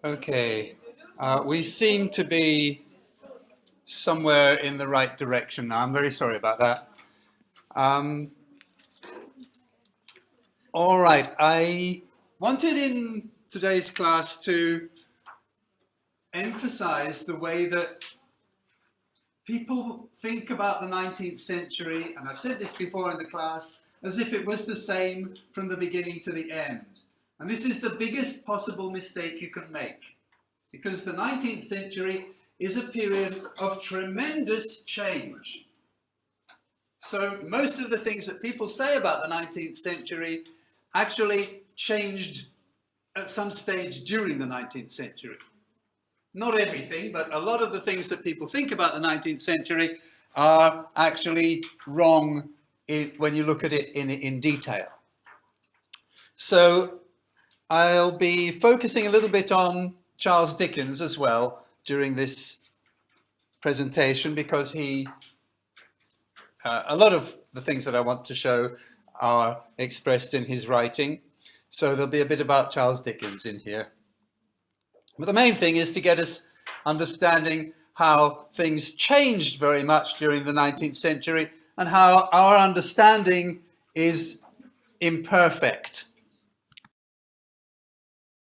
Okay, we seem to be somewhere in the right direction now. I'm very sorry about that. Um, all right, I wanted in today's class to emphasize the way that people think about the 19th century, and I've said this before in the class, as if it was the same from the beginning to the end. And this is the biggest possible mistake you can make, because the 19th century is a period of tremendous change. So most of the things that people say about the 19th century actually changed at some stage during the 19th century. Not everything, but a lot of the things that people think about the 19th century are actually wrong when you look at it in detail. So I'll be focusing a little bit on Charles Dickens as well during this presentation, because a lot of the things that I want to show are expressed in his writing. So there'll be a bit about Charles Dickens in here. But the main thing is to get us understanding how things changed very much during the 19th century and how our understanding is imperfect.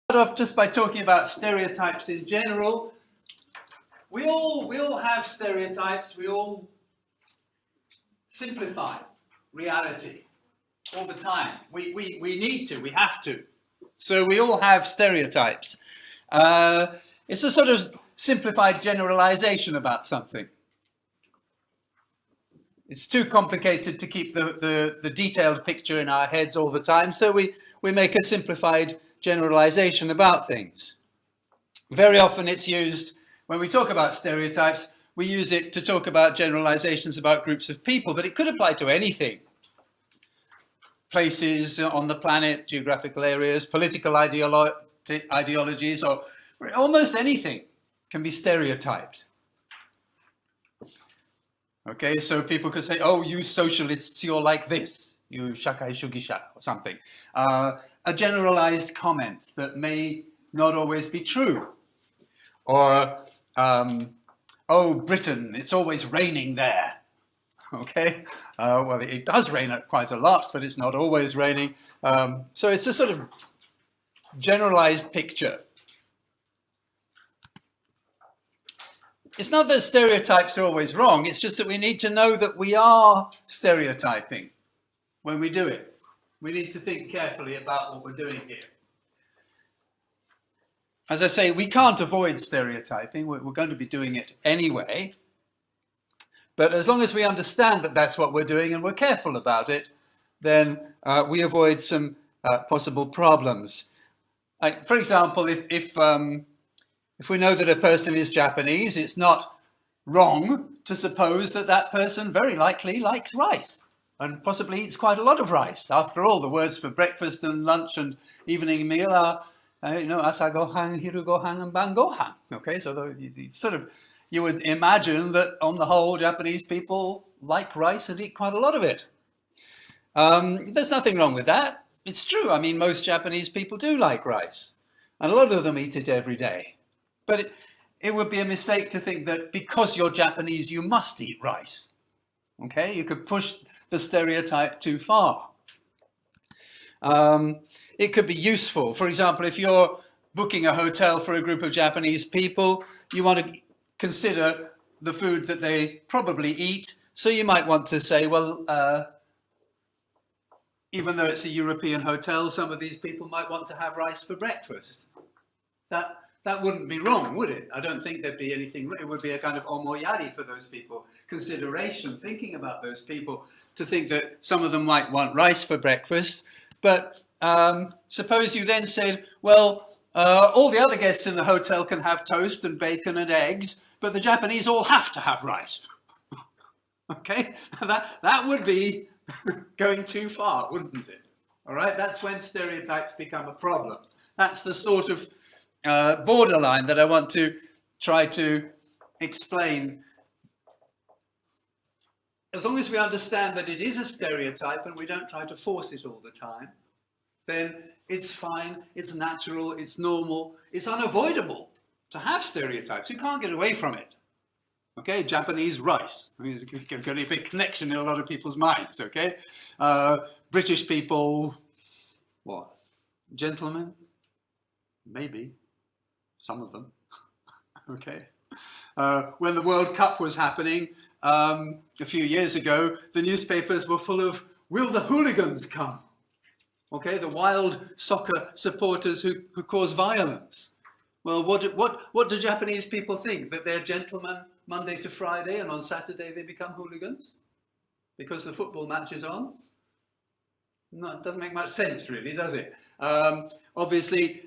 Start off just by talking about stereotypes in general. We all have stereotypes. We all simplify reality all the time. We need to, we have to. So we all have stereotypes. It's a sort of simplified generalization about something. It's too complicated to keep the detailed picture in our heads all the time, so we make a simplified generalization about things. Very often it's used, when we talk about stereotypes, we use it to talk about generalizations about groups of people, but it could apply to anything. Places on the planet, geographical areas, political ideologies, or almost anything can be stereotyped. Okay, so people could say, oh, you socialists, you're like this, you shakai shugisha, or something. A generalized comment that may not always be true. Or, oh, Britain, it's always raining there. Okay, well, it does rain quite a lot, but it's not always raining. So it's a sort of generalized picture. It's not that stereotypes are always wrong, it's just that we need to know that we are stereotyping when we do it. We need to think carefully about what we're doing here. As I say, we can't avoid stereotyping, we're going to be doing it anyway. But as long as we understand that that's what we're doing and we're careful about it, then we avoid some possible problems. Like, for example, if we know that a person is Japanese, it's not wrong to suppose that that person very likely likes rice and possibly eats quite a lot of rice. After all, the words for breakfast and lunch and evening meal are, asa gohan, hiru gohan, and ban gohan. Okay, so you would imagine that on the whole, Japanese people like rice and eat quite a lot of it. There's nothing wrong with that. It's true. I mean, most Japanese people do like rice, and a lot of them eat it every day. But it would be a mistake to think that because you're Japanese, you must eat rice. Okay, you could push the stereotype too far. It could be useful. For example, if you're booking a hotel for a group of Japanese people, you want to consider the food that they probably eat. So you might want to say, well, even though it's a European hotel, some of these people might want to have rice for breakfast. That wouldn't be wrong, would it? I don't think there'd be anything. It would be a kind of omoyari for those people, consideration, thinking about those people, to think that some of them might want rice for breakfast. But suppose you then said, well, all the other guests in the hotel can have toast and bacon and eggs, but the Japanese all have to have rice. Okay, that would be going too far, wouldn't it? All right, that's when stereotypes become a problem. That's the sort of borderline that I want to try to explain. As long as we understand that it is a stereotype and we don't try to force it all the time, then it's fine, it's natural, it's normal, it's unavoidable to have stereotypes. You can't get away from it. Okay, Japanese rice. I mean, it's got a big connection in a lot of people's minds, okay? British people, what? Gentlemen? Maybe. Some of them. Okay. When the World Cup was happening a few years ago, the newspapers were full of, will the hooligans come? Okay, the wild soccer supporters who cause violence. Well, what do Japanese people think? That they're gentlemen Monday to Friday and on Saturday they become hooligans? Because the football match is on? No, it doesn't make much sense really, does it? Obviously,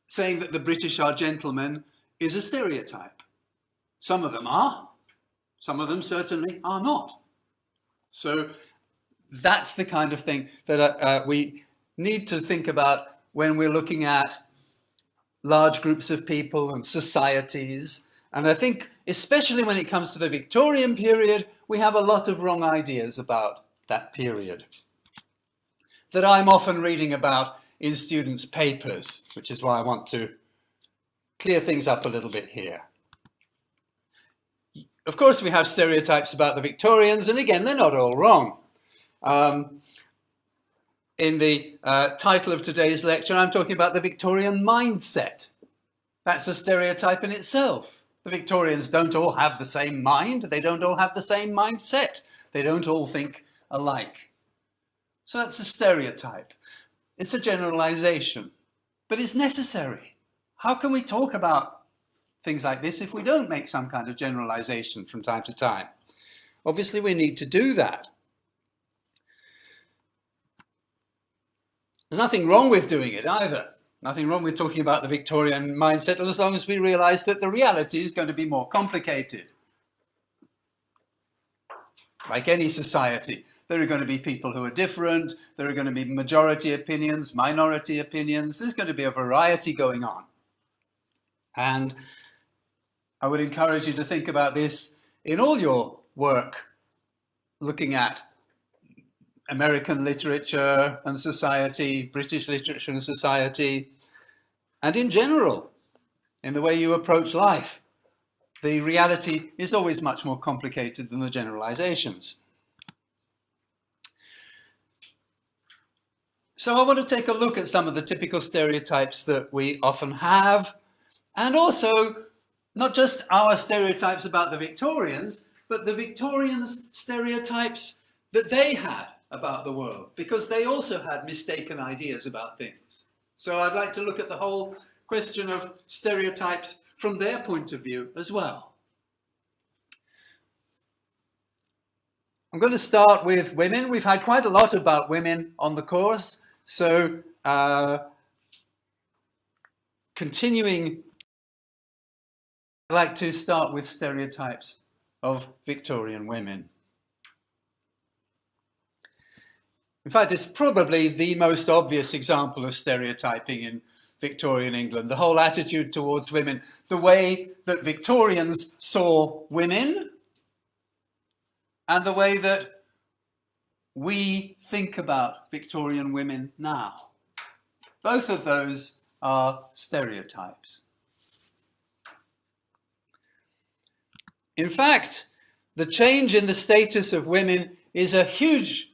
saying that the British are gentlemen is a stereotype. Some of them are. Some of them certainly are not. So that's the kind of thing that we need to think about when we're looking at large groups of people and societies. And I think, especially when it comes to the Victorian period, we have a lot of wrong ideas about that period that I'm often reading about in students' papers, which is why I want to clear things up a little bit here. Of course, we have stereotypes about the Victorians, and again, they're not all wrong. In the title of today's lecture, I'm talking about the Victorian mindset. That's a stereotype in itself. The Victorians don't all have the same mind. They don't all have the same mindset. They don't all think alike. So that's a stereotype. It's a generalization, but it's necessary. How can we talk about things like this if we don't make some kind of generalization from time to time? Obviously, we need to do that. There's nothing wrong with doing it either. Nothing wrong with talking about the Victorian mindset, as long as we realize that the reality is going to be more complicated. Like any society, there are going to be people who are different. There are going to be majority opinions, minority opinions. There's going to be a variety going on. And I would encourage you to think about this in all your work, looking at American literature and society, British literature and society, and in general, in the way you approach life. The reality is always much more complicated than the generalizations. So I want to take a look at some of the typical stereotypes that we often have, and also not just our stereotypes about the Victorians, but the Victorians' stereotypes that they had about the world, because they also had mistaken ideas about things. So I'd like to look at the whole question of stereotypes from their point of view as well. I'm going to start with women. We've had quite a lot about women on the course, so continuing, I'd like to start with stereotypes of Victorian women. In fact, it's probably the most obvious example of stereotyping in Victorian England, the whole attitude towards women, the way that Victorians saw women and the way that we think about Victorian women now. Both of those are stereotypes. In fact, the change in the status of women is a huge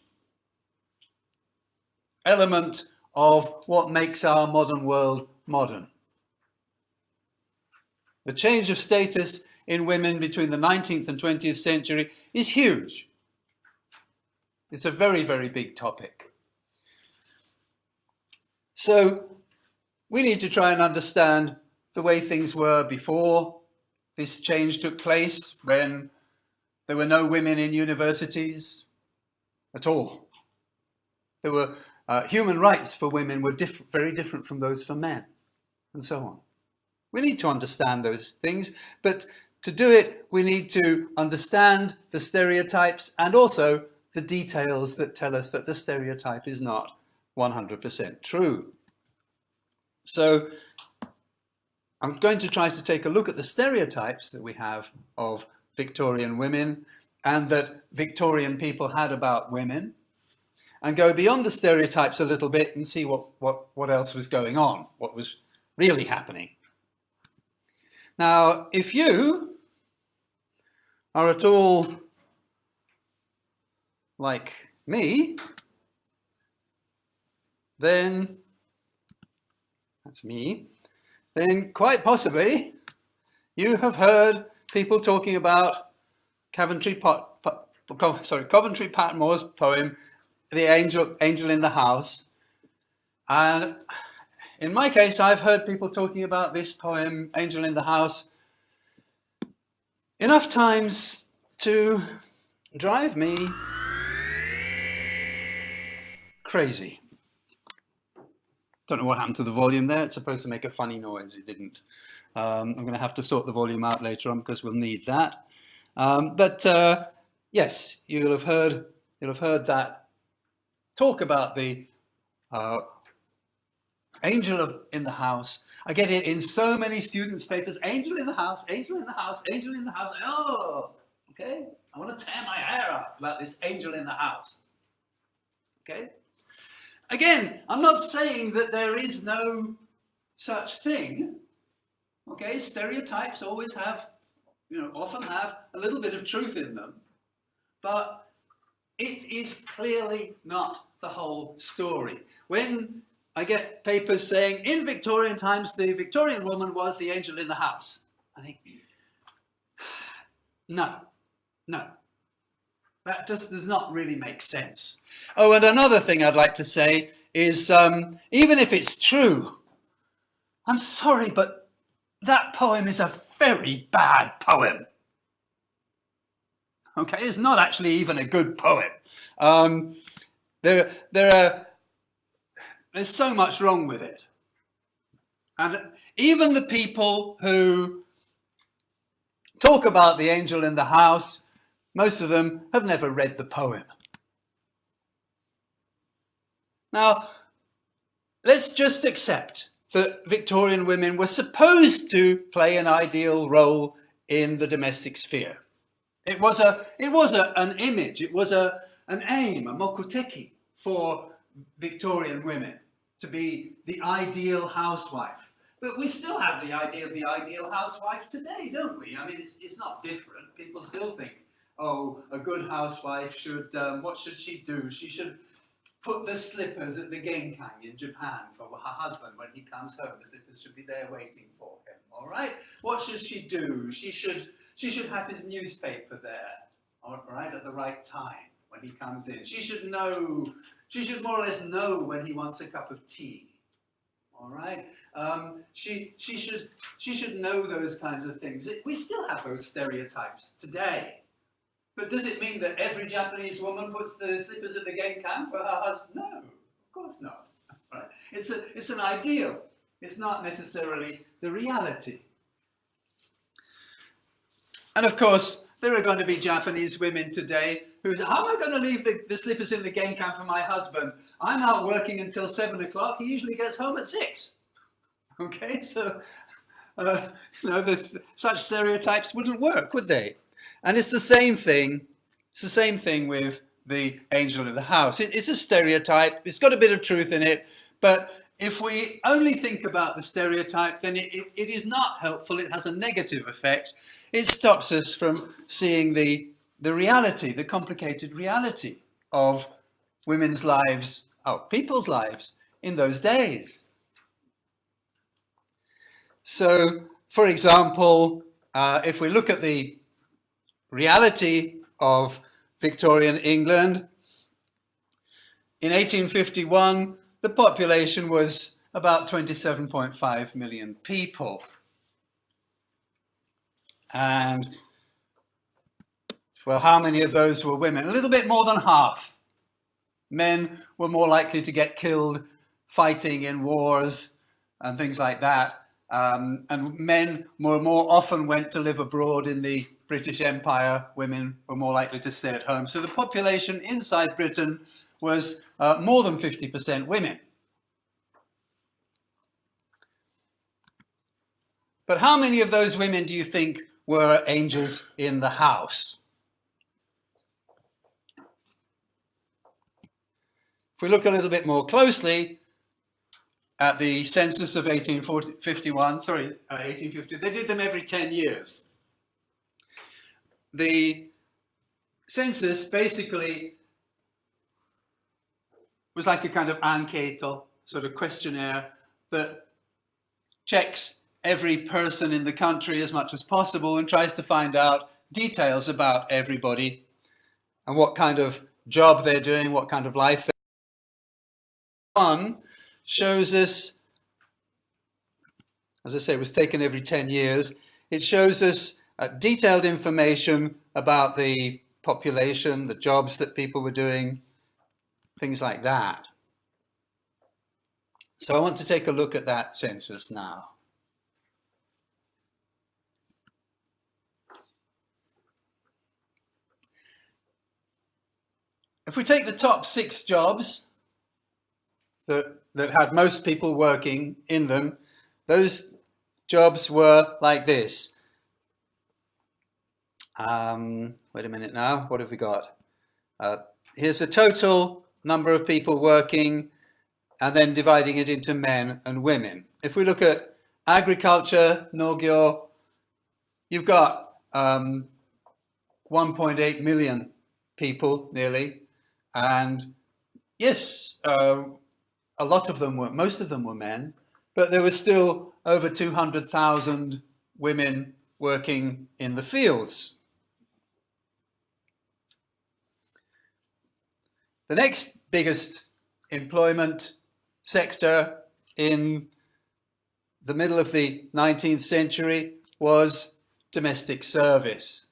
element of what makes our modern world modern. The change of status in women between the 19th and 20th century is huge. It's a very, very big topic. So we need to try and understand the way things were before this change took place, when there were no women in universities at all. There were human rights for women were very different from those for men, and so on. We need to understand those things, but to do it, we need to understand the stereotypes and also the details that tell us that the stereotype is not 100% true. So I'm going to try to take a look at the stereotypes that we have of Victorian women and that Victorian people had about women. and go beyond the stereotypes a little bit and see what else was going on, what was really happening. Now, if you are at all like me, then, that's me, then quite possibly you have heard people talking about Coventry Patmore's poem, The Angel in the House. And in my case, I've heard people talking about this poem, Angel in the House, enough times to drive me crazy. Don't know what happened to the volume there. It's supposed to make a funny noise. It didn't. I'm going to have to sort the volume out later on because we'll need that. Yes, you'll have heard that talk about the angel in the house. I get it in so many students' papers. Angel in the house, angel in the house, angel in the house. Oh, okay. I want to tear my hair out about this angel in the house. Okay. Again, I'm not saying that there is no such thing. Okay, stereotypes always have, often have a little bit of truth in them, but it is clearly not the whole story. When I get papers saying, in Victorian times, the Victorian woman was the angel in the house, I think, no, that just does not really make sense. Oh, and another thing I'd like to say is, even if it's true, I'm sorry, but that poem is a very bad poem. Okay, it's not actually even a good poem. There's so much wrong with it. And even the people who talk about the angel in the house, most of them have never read the poem. Now, let's just accept that Victorian women were supposed to play an ideal role in the domestic sphere. It was an image, it was an aim, a mokuteki for Victorian women to be the ideal housewife. But we still have the idea of the ideal housewife today, don't we? I mean, it's not different. People still think, oh, a good housewife should, what should she do? She should put the slippers at the Genkang in Japan for her husband when he comes home. The slippers should be there waiting for him, all right? What should she do? She should have his newspaper there, all right, at the right time when he comes in. She should more or less know when he wants a cup of tea, all right? She should know those kinds of things. We still have those stereotypes today. But does it mean that every Japanese woman puts the slippers at the Genkang for her husband? No, of course not. Right? It's an ideal. It's not necessarily the reality. And of course, there are going to be Japanese women today who say, how am I going to leave the slippers in the Genkang for my husband? I'm out working until 7 o'clock. He usually gets home at 6. Okay, so such stereotypes wouldn't work, would they? And it's the same thing. It's the same thing with the angel in the house. It's a stereotype. It's got a bit of truth in it. But if we only think about the stereotype, then it is not helpful. It has a negative effect. It stops us from seeing the reality, the complicated reality of women's lives, people's lives in those days. So, for example, if we look at the reality of Victorian England, in 1851, the population was about 27.5 million people. And, well, how many of those were women? A little bit more than half. Men were more likely to get killed fighting in wars and things like that. And men more often went to live abroad in the British Empire. Women were more likely to stay at home. So the population inside Britain was more than 50% women. But how many of those women do you think were angels in the house? we look a little bit more closely at the census of 1850, they did them every 10 years. The census basically was like a kind of anketo, sort of questionnaire that checks every person in the country as much as possible and tries to find out details about everybody and what kind of job they're doing, what kind of life they're living. One shows us, as I say, it was taken every 10 years. It shows us detailed information about the population, the jobs that people were doing, things like that. So I want to take a look at that census now. If we take the top 6 jobs that had most people working in them, those jobs were like this. Wait a minute now, what have we got? Here's the total number of people working and then dividing it into men and women. If we look at agriculture, Nogyo, you've got 1.8 million people nearly, and yes, a lot of them were, most of them were men, but there were still over 200,000 women working in the fields. The next biggest employment sector in the middle of the 19th century was domestic service,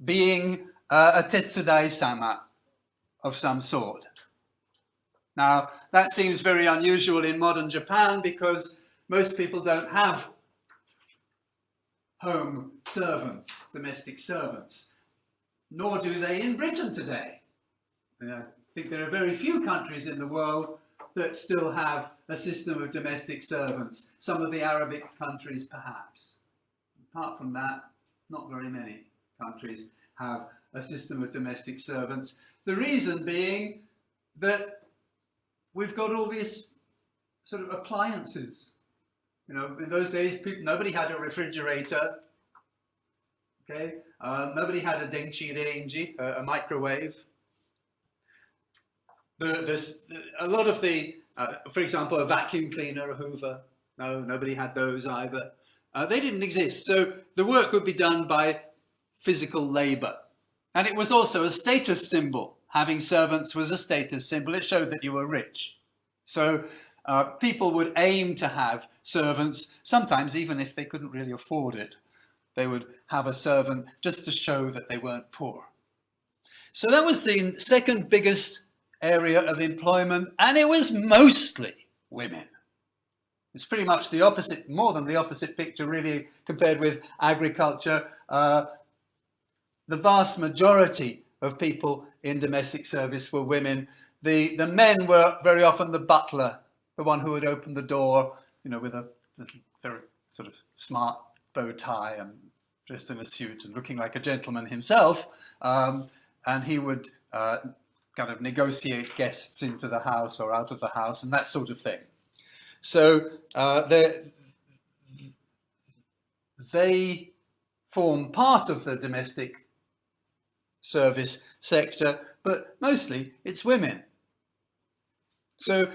being a tetsudai-sama of some sort. Now, that seems very unusual in modern Japan because most people don't have home servants, domestic servants, nor do they in Britain today. I think there are very few countries in the world that still have a system of domestic servants. Some of the Arabic countries, perhaps. Apart from that, not very many countries have a system of domestic servants. The reason being that we've got all these sort of appliances. You know, in those days, nobody had a refrigerator. Okay, nobody had a denchi renji, a microwave. A lot of the, for example, a vacuum cleaner, a Hoover. No, nobody had those either. They didn't exist. So the work would be done by physical labor. And it was also a status symbol. Having servants was a status symbol. It showed that you were rich. So people would aim to have servants, sometimes even if they couldn't really afford it. They would have a servant just to show that they weren't poor. So that was the second biggest area of employment, and it was mostly women. It's pretty much the opposite, more than the opposite picture really, compared with agriculture. The vast majority of people in domestic service were women. The men were very often the butler, the one who would open the door, you know, with a very sort of smart bow tie and dressed in a suit and looking like a gentleman himself. And he would kind of negotiate guests into the house or out of the house and that sort of thing. So they form part of the domestic service sector, but mostly it's women. So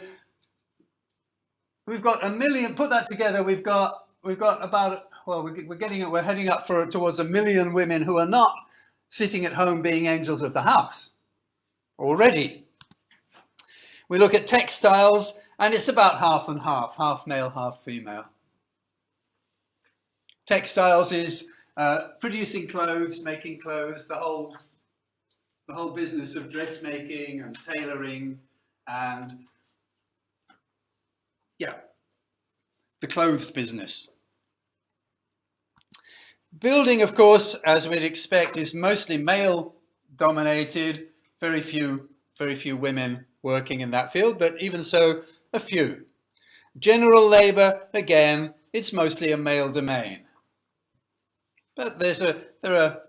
we've got 1 million, put that together, we've got about, well, we're heading up towards 1 million women who are not sitting at home being angels of the house already. We look at textiles, and it's about half and half male, half female. Textiles is producing clothes, making clothes, the whole business of dressmaking and tailoring and, yeah, the clothes business. Building, of course, as we'd expect, is mostly male-dominated. Very few women working in that field, but even so, a few. General labour, again, it's mostly a male domain. But there are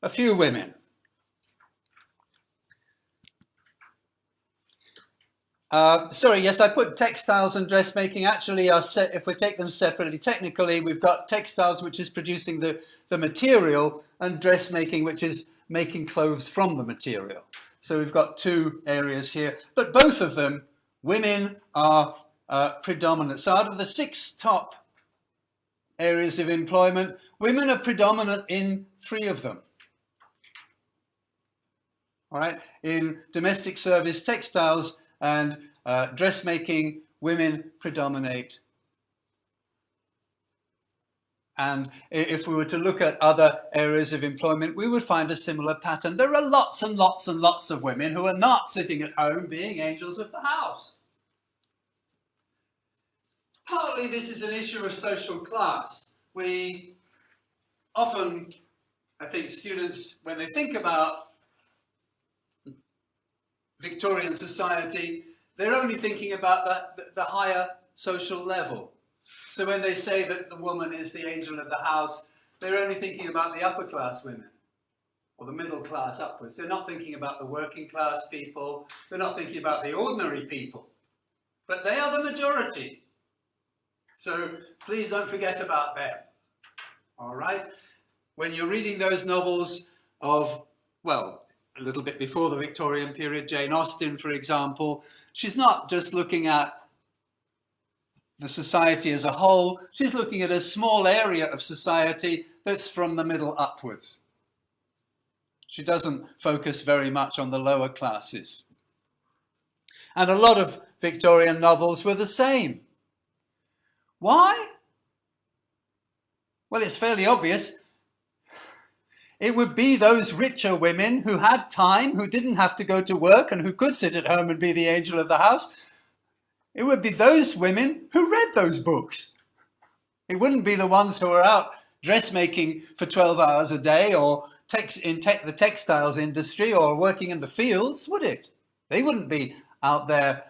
a few women. Sorry, yes, I put textiles and dressmaking. Actually, if we take them separately, technically, we've got textiles, which is producing the material, and dressmaking, which is making clothes from the material. So we've got two areas here, but both of them, women are predominant. So out of the 6 top areas of employment, women are predominant in 3 of them. All right, in domestic service, textiles, and dressmaking, women predominate. And if we were to look at other areas of employment, we would find a similar pattern. There are lots and lots and lots of women who are not sitting at home being angels of the house. Partly this is an issue of social class. We often, I think, students, when they think about Victorian society, they're only thinking about the higher social level. So when they say that the woman is the angel of the house, they're only thinking about the upper class women, or the middle class upwards. They're not thinking about the working class people. They're not thinking about the ordinary people. But they are the majority. So please don't forget about them. All right? When you're reading those novels of, well, a little bit before the Victorian period, Jane Austen, for example, she's not just looking at the society as a whole, she's looking at a small area of society that's from the middle upwards. She doesn't focus very much on the lower classes. And a lot of Victorian novels were the same. Why? Well, it's fairly obvious. It would be those richer women who had time, who didn't have to go to work and who could sit at home and be the angel of the house. It would be those women who read those books. It wouldn't be the ones who are out dressmaking for 12 hours a day or the textiles industry or working in the fields, would it? They wouldn't be out there,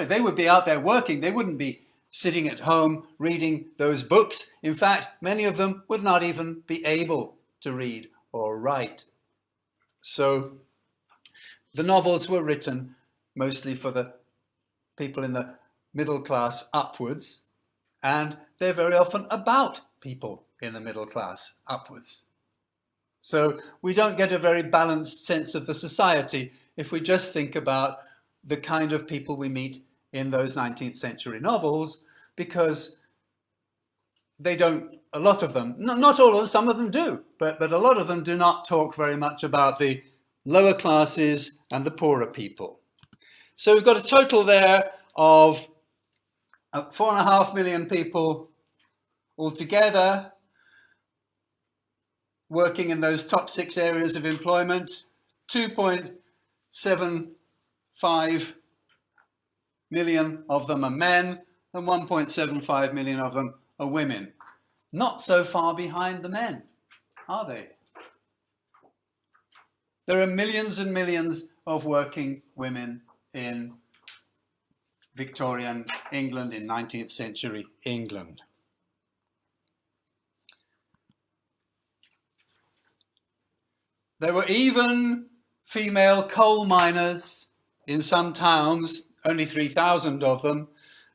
they would be out there working. They wouldn't be sitting at home reading those books. In fact, many of them would not even be able to read or write. So the novels were written mostly for the people in the middle class upwards, and they're very often about people in the middle class upwards. So we don't get a very balanced sense of the society if we just think about the kind of people we meet in those 19th century novels, because they don't, a lot of them, not all of them, some of them do, but a lot of them do not talk very much about the lower classes and the poorer people. So we've got a total there of 4.5 million people altogether working in those top 6 areas of employment. 2.75 million of them are men and 1.75 million of them are women. Not so far behind the men, are they? There are millions and millions of working women in Victorian England, in 19th century England. There were even female coal miners in some towns, only 3,000 of them.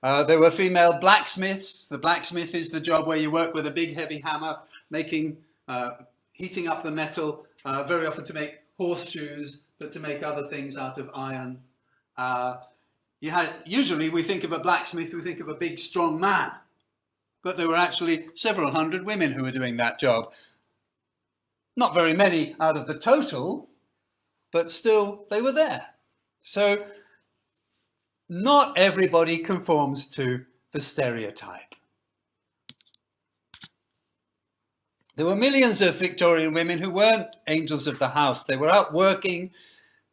There were female blacksmiths. The blacksmith is the job where you work with a big heavy hammer, heating up the metal, very often to make horseshoes, but to make other things out of iron. Usually we think of a blacksmith, we think of a big strong man, but there were actually several hundred women who were doing that job. Not very many out of the total, but still they were there. So not everybody conforms to the stereotype. There were millions of Victorian women who weren't angels of the house. They were out working,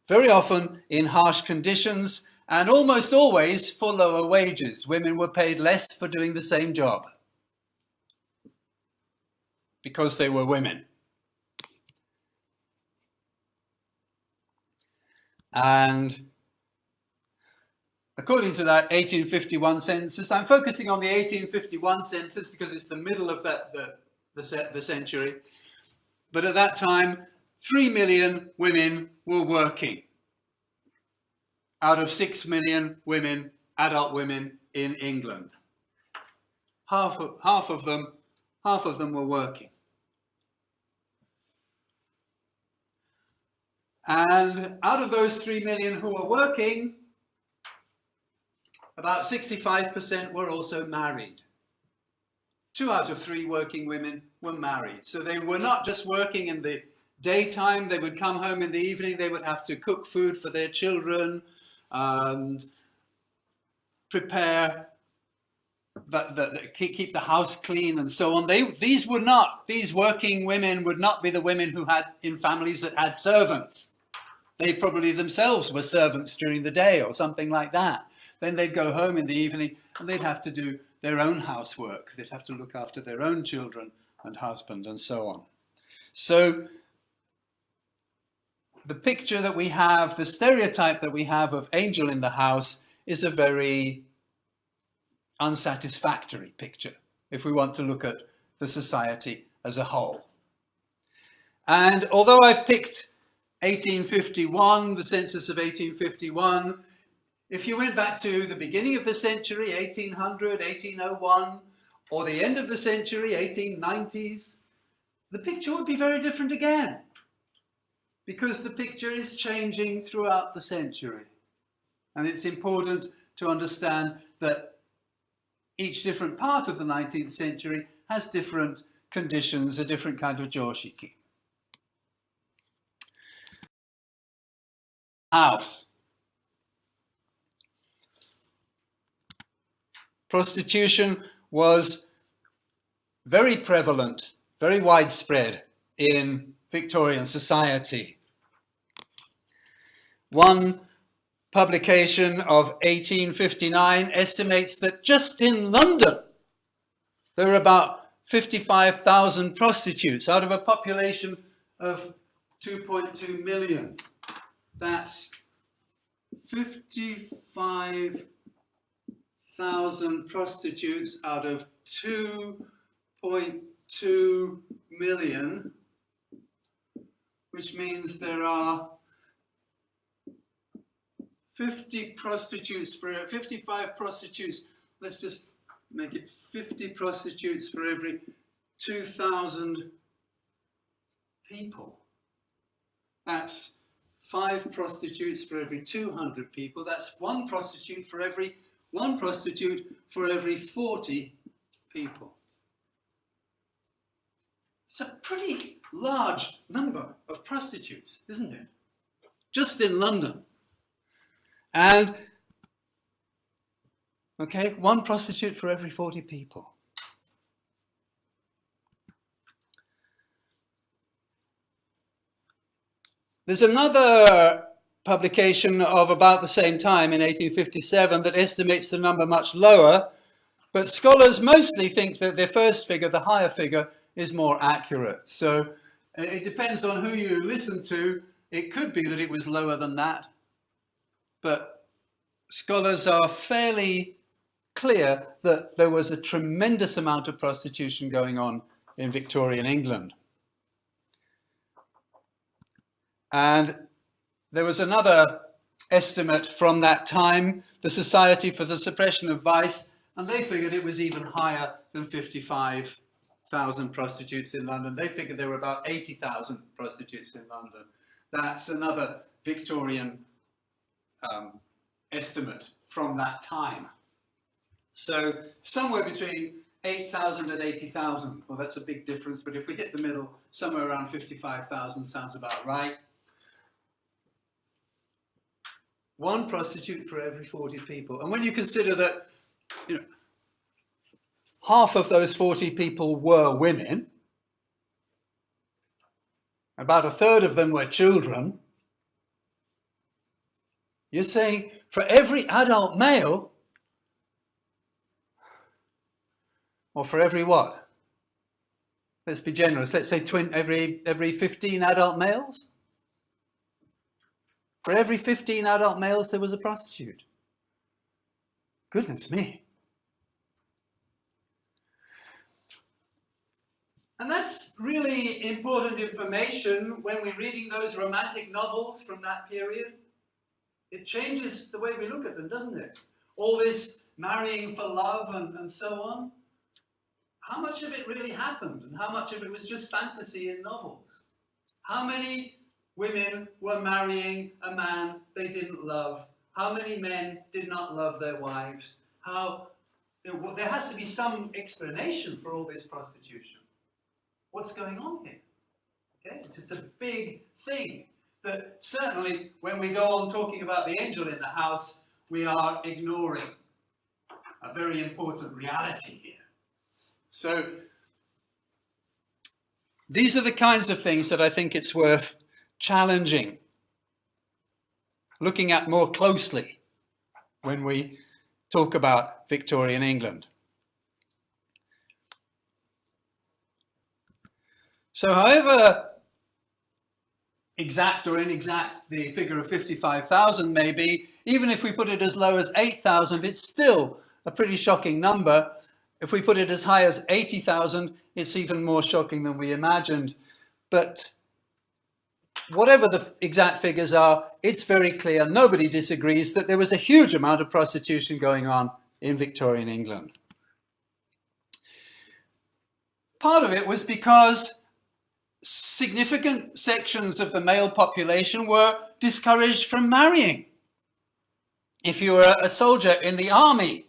very often in harsh conditions, and almost always for lower wages. Women were paid less for doing the same job because they were women. And according to that 1851 census, I'm focusing on the 1851 census because it's the middle of the century, but at that time 3 million women were working. out of 6 million women, adult women in England. Half of them were working. And out of those 3 million who were working, about 65% were also married. 2 out of 3 working women were married. So they were not just working in the daytime, they would come home in the evening, they would have to cook food for their children and prepare, keep the house clean and so on. These working women would not be the women who had in families that had servants. They probably themselves were servants during the day or something like that. Then they'd go home in the evening and they'd have to do their own housework. They'd have to look after their own children and husband and so on. So the picture that we have, the stereotype that we have of angel in the house is a very unsatisfactory picture if we want to look at the society as a whole. And although I've picked 1851, the census of 1851, if you went back to the beginning of the century, 1800, 1801, or the end of the century, 1890s, the picture would be very different again, because the picture is changing throughout the century. And it's important to understand that each different part of the 19th century has different conditions, a different kind of joshiki. House. Prostitution was very prevalent, very widespread in Victorian society. One publication of 1859 estimates that just in London there are about 55,000 prostitutes out of a population of 2.2 million. That's 55,000 prostitutes out of 2.2 million, which means there are 55 prostitutes. Let's just make it 50 prostitutes for every 2,000 people. That's 5 prostitutes for every 200 people. That's 1 prostitute for every 40 people. It's a pretty large number of prostitutes, isn't it? Just in London. And, okay, 1 prostitute for every 40 people. There's another publication of about the same time in 1857 that estimates the number much lower, but scholars mostly think that their first figure, the higher figure, is more accurate. So it depends on who you listen to. It could be that it was lower than that, but scholars are fairly clear that there was a tremendous amount of prostitution going on in Victorian England. And there was another estimate from that time, the Society for the Suppression of Vice, and they figured it was even higher than 55,000 prostitutes in London. They figured there were about 80,000 prostitutes in London. That's another Victorian estimate from that time. So somewhere between 8,000 and 80,000. Well, that's a big difference, but if we hit the middle, somewhere around 55,000 sounds about right. 1 prostitute for every 40 people. And when you consider that, you know, half of those 40 people were women, about 1/3 of them were children, you're saying for every adult male, or for every what? Let's be generous. Let's say every 15 adult males. For every 15 adult males, there was a prostitute. Goodness me. And that's really important information when we're reading those romantic novels from that period. It changes the way we look at them, doesn't it? All this marrying for love and so on. How much of it really happened, and how much of it was just fantasy in novels? How many women were marrying a man they didn't love? How many men did not love their wives? There has to be some explanation for all this prostitution. What's going on here? Okay, it's a big thing that certainly when we go on talking about the angel in the house, we are ignoring a very important reality here. So these are the kinds of things that I think it's worth challenging, looking at more closely when we talk about Victorian England. So however exact or inexact the figure of 55,000 may be, even if we put it as low as 8,000, it's still a pretty shocking number. If we put it as high as 80,000, it's even more shocking than we imagined. But whatever the exact figures are, it's very clear, nobody disagrees, that there was a huge amount of prostitution going on in Victorian England. Part of it was because significant sections of the male population were discouraged from marrying. If you were a soldier in the army,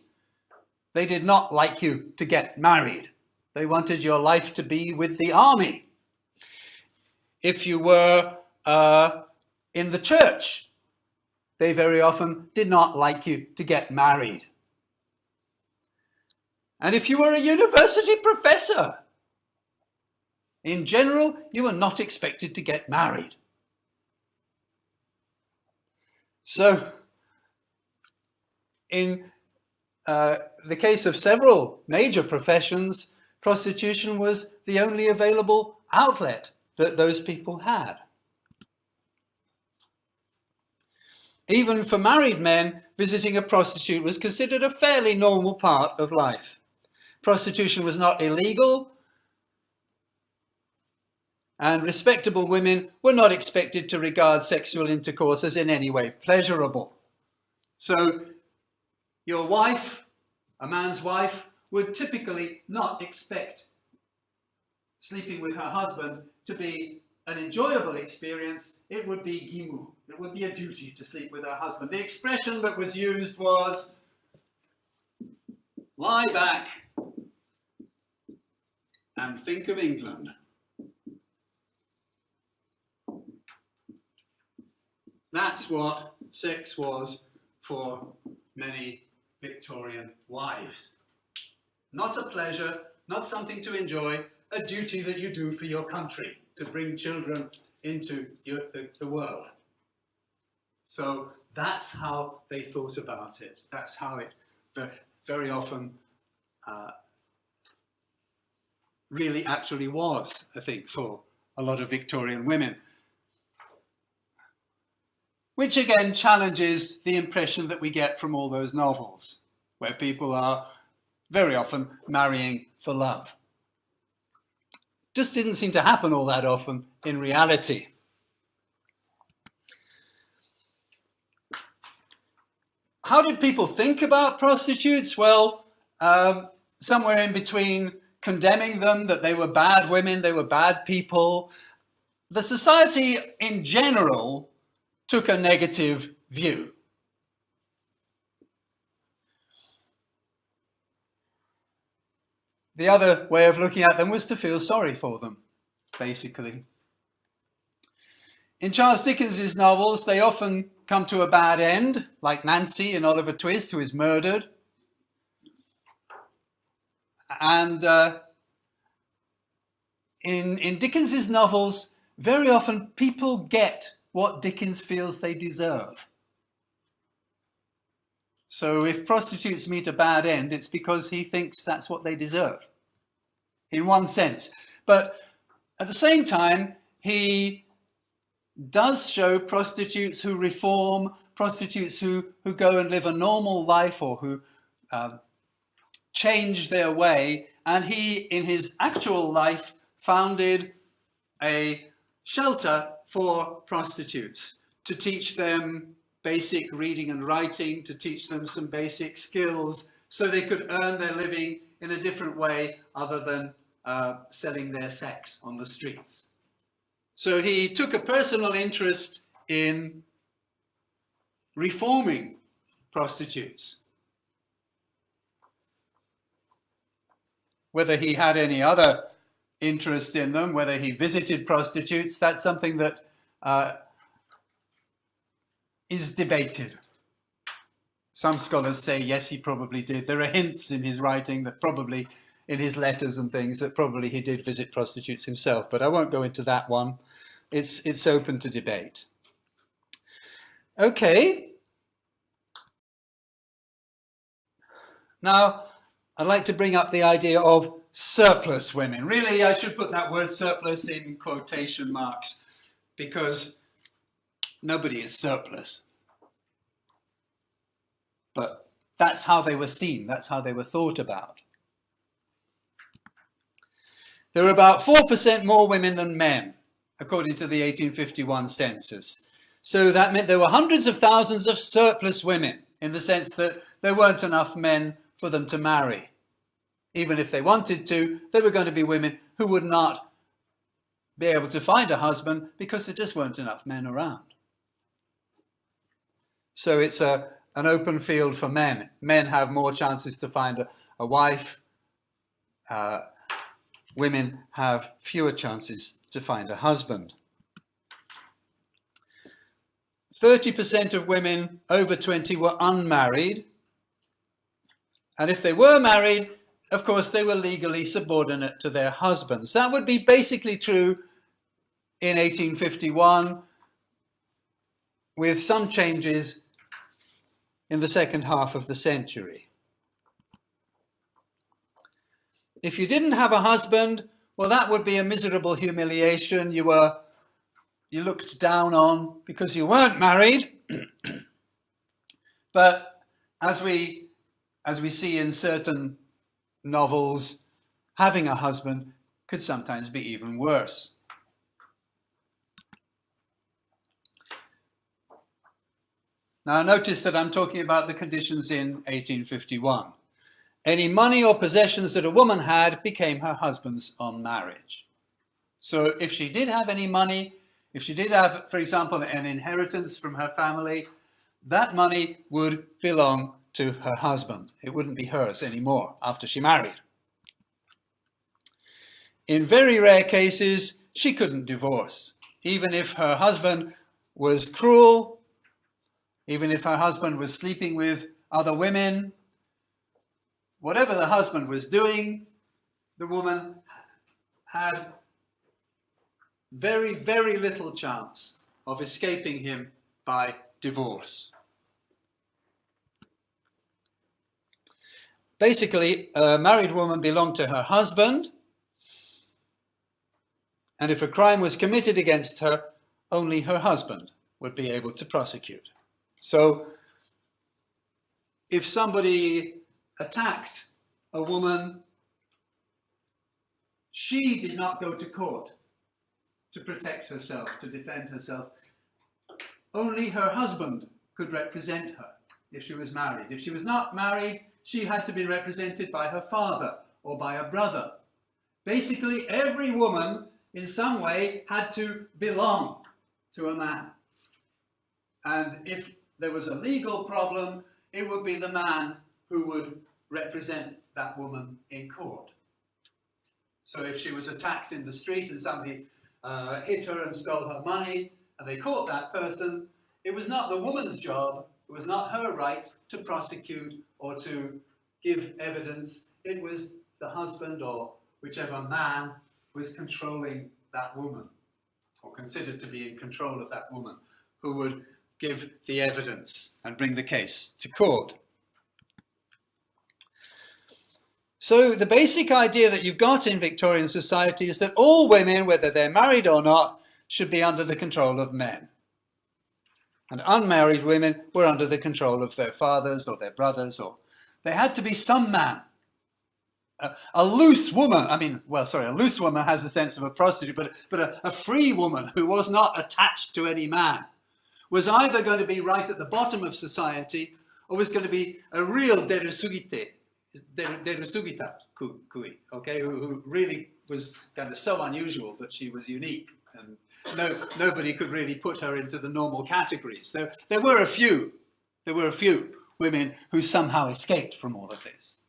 they did not like you to get married. They wanted your life to be with the army. If you were in the church, they very often did not like you to get married. And if you were a university professor, in general, you were not expected to get married. So, in the case of several major professions, prostitution was the only available outlet that those people had. Even for married men, visiting a prostitute was considered a fairly normal part of life. Prostitution was not illegal, and respectable women were not expected to regard sexual intercourse as in any way pleasurable. So your wife, a man's wife, would typically not expect sleeping with her husband to be an enjoyable experience. It would be gimu. It would be a duty to sleep with her husband. The expression that was used was, lie back and think of England. That's what sex was for many Victorian wives. Not a pleasure, not something to enjoy, a duty that you do for your country, to bring children into the world. So that's how they thought about it. That's how it very often really actually was, I think, for a lot of Victorian women. Which again challenges the impression that we get from all those novels, where people are very often marrying for love. Just didn't seem to happen all that often in reality. How did people think about prostitutes? Well, somewhere in between condemning them, that they were bad women, they were bad people. The society in general took a negative view. The other way of looking at them was to feel sorry for them, basically. In Charles Dickens's novels, they often come to a bad end, like Nancy in Oliver Twist, who is murdered. And in Dickens's novels, very often people get what Dickens feels they deserve. So if prostitutes meet a bad end, it's because he thinks that's what they deserve, in one sense. But at the same time, he does show prostitutes who reform, prostitutes who go and live a normal life, or who change their way. And he, in his actual life, founded a shelter for prostitutes to teach them basic reading and writing, to teach them some basic skills so they could earn their living in a different way other than selling their sex on the streets. So he took a personal interest in reforming prostitutes. Whether he had any other interest in them, whether he visited prostitutes, that's something that is debated. Some scholars say yes, he probably did. There are hints in his writing that probably, in his letters and things, that probably he did visit prostitutes himself, but I won't go into that one. It's open to debate. Okay. Now, I'd like to bring up the idea of surplus women. Really, I should put that word surplus in quotation marks, because nobody is surplus. But that's how they were seen, that's how they were thought about. There were about 4% more women than men, according to the 1851 census. So that meant there were hundreds of thousands of surplus women, in the sense that there weren't enough men for them to marry. Even if they wanted to, they were going to be women who would not be able to find a husband because there just weren't enough men around. So it's an open field for men. Men have more chances to find a wife. Women have fewer chances to find a husband. 30% of women over 20 were unmarried. And if they were married, of course, they were legally subordinate to their husbands. That would be basically true in 1851, with some changes in the second half of the century. If you didn't have a husband, well, that would be a miserable humiliation. You looked down on because you weren't married. But as we see in certain novels, having a husband could sometimes be even worse. Now notice that I'm talking about the conditions in 1851. Any money or possessions that a woman had became her husband's on marriage. So if she did have any money, if she did have, for example, an inheritance from her family, that money would belong to her husband. It wouldn't be hers anymore after she married. In very rare cases, she couldn't divorce. Even if her husband was cruel, even if her husband was sleeping with other women, whatever the husband was doing, the woman had very, very little chance of escaping him by divorce. Basically, a married woman belonged to her husband, and if a crime was committed against her, only her husband would be able to prosecute. So, if somebody attacked a woman, she did not go to court to protect herself, to defend herself. Only her husband could represent her if she was married. If she was not married, she had to be represented by her father or by a brother. Basically, every woman in some way had to belong to a man. And if there was a legal problem, it would be the man who would represent that woman in court. So if she was attacked in the street and somebody hit her and stole her money, and they caught that person, it was not the woman's job, it was not her right to prosecute or to give evidence. It was the husband or whichever man was controlling that woman, or considered to be in control of that woman, who would give the evidence and bring the case to court. So the basic idea that you've got in Victorian society is that all women, whether they're married or not, should be under the control of men. And unmarried women were under the control of their fathers or their brothers, or there had to be some man. A loose woman, a loose woman has the sense of a prostitute, but a free woman who was not attached to any man was either going to be right at the bottom of society or was going to be a real derusugita kui, okay, who really was kind of so unusual that she was unique, and nobody could really put her into the normal categories. There were a few women who somehow escaped from all of this.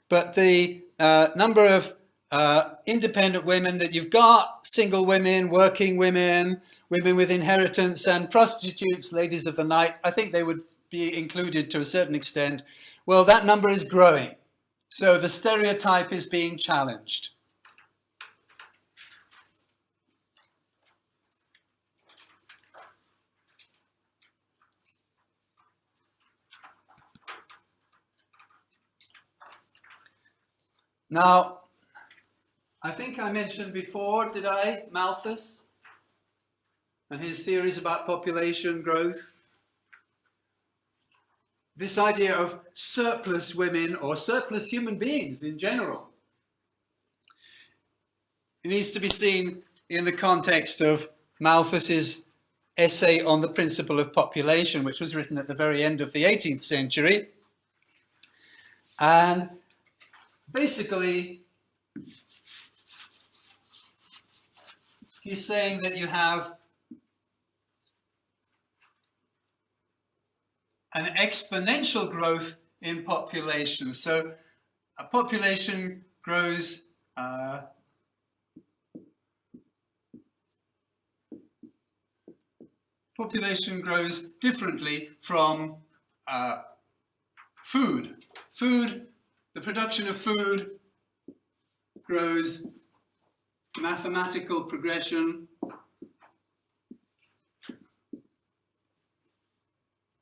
But the number of independent women that you've got, single women, working women, women with inheritance, and prostitutes, ladies of the night, I think they would be included to a certain extent. Well, that number is growing. So the stereotype is being challenged. Now, I think I mentioned before, did I, Malthus and his theories about population growth? This idea of surplus women or surplus human beings in general. It needs to be seen in the context of Malthus's essay on the principle of population, which was written at the very end of the 18th century. And basically, he's saying that you have an exponential growth in population. So a population grows differently from food. The production of food grows mathematical progression.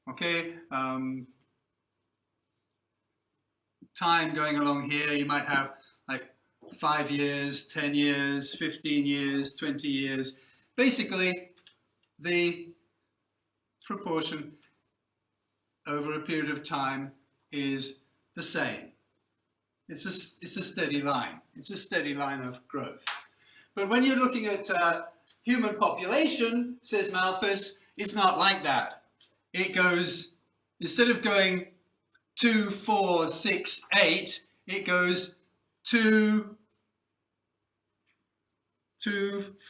Okay, time going along here, you might have like 5 years, 10 years, 15 years, 20 years. Basically, the proportion over a period of time is the same. It's a steady line. It's a steady line of growth. But when you're looking at human population, says Malthus, it's not like that. It goes, instead of going 2, 4, 6, 8, it goes 2,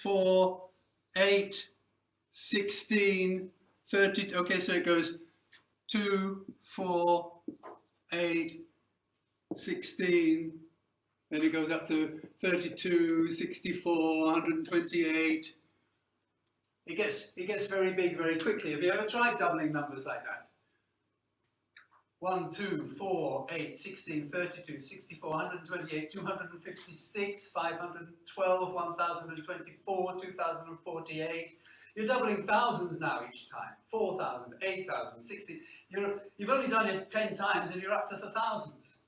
4, 8, 16, 30. Okay, so it goes 2, 4, 8, 16, then it goes up to 32, 64, 128. It gets very big very quickly. Have you ever tried doubling numbers like that? 1, 2, 4, 8, 16, 32, 64, 128, 256, 512, 1024, 2048. You're doubling thousands now each time. 4,000, 8,000, 16. You've only done it 10 times and you're up to the thousands.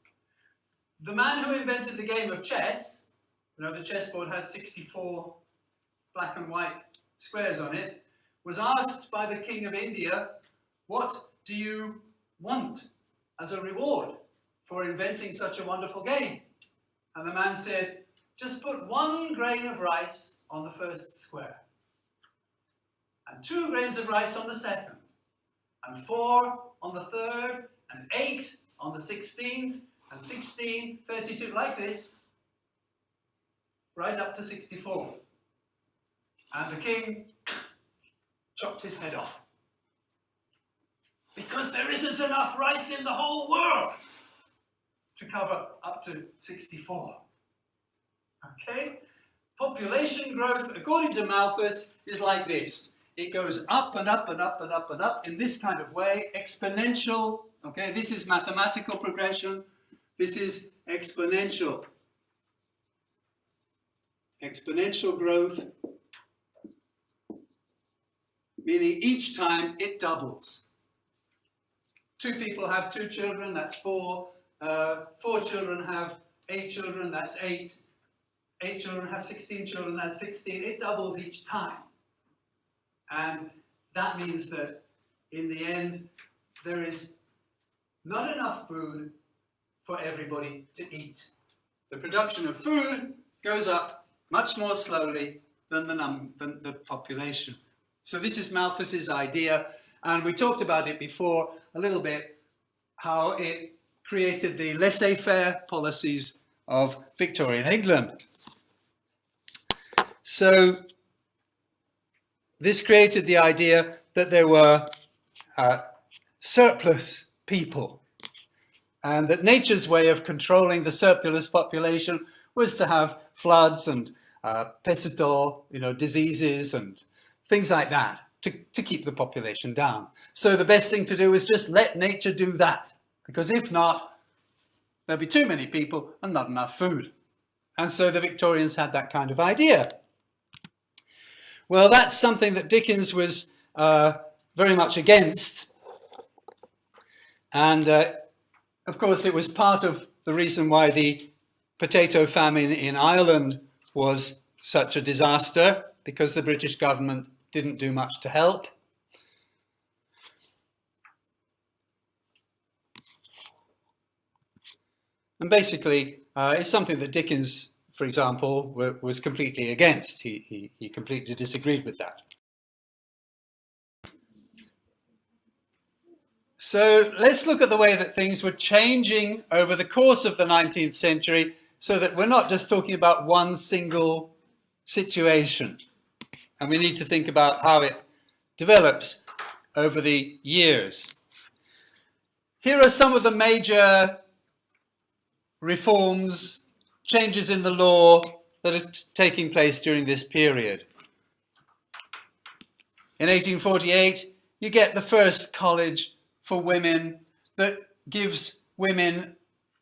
The man who invented the game of chess, you know, the chessboard has 64 black and white squares on it, was asked by the King of India, what do you want as a reward for inventing such a wonderful game? And the man said, just put 1 grain of rice on the first square, and 2 grains of rice on the second, and 4 on the third, and 8 on the 16th, and 16, 32, like this, right up to 64. And the king chopped his head off. Because there isn't enough rice in the whole world to cover up to 64. Okay? Population growth, according to Malthus, is like this. It goes up and up and up and up and up in this kind of way, exponential. Okay, this is mathematical progression. This is exponential. Exponential growth, meaning each time it doubles. 2 people have 2 children, that's 4. 4 children have 8 children, that's 8. 8 children have 16 children, that's 16. It doubles each time. And that means that in the end, there is not enough food for everybody to eat. The production of food goes up much more slowly than the population. So this is Malthus's idea, and we talked about it before a little bit, how it created the laissez-faire policies of Victorian England. So this created the idea that there were surplus people, and that nature's way of controlling the surplus population was to have floods and pestes d'or, diseases and things like that to keep the population down. So the best thing to do is just let nature do that, because if not, there'll be too many people and not enough food. And so the Victorians had that kind of idea. Well, that's something that Dickens was very much against. And of course, it was part of the reason why the potato famine in Ireland was such a disaster, because the British government didn't do much to help. And basically, it's something that Dickens, for example, was completely against. He completely disagreed with that. So let's look at the way that things were changing over the course of the 19th century, so that we're not just talking about one single situation. And we need to think about how it develops over the years. Here are some of the major reforms, changes in the law that are taking place during this period. In 1848, you get the first college for women that gives women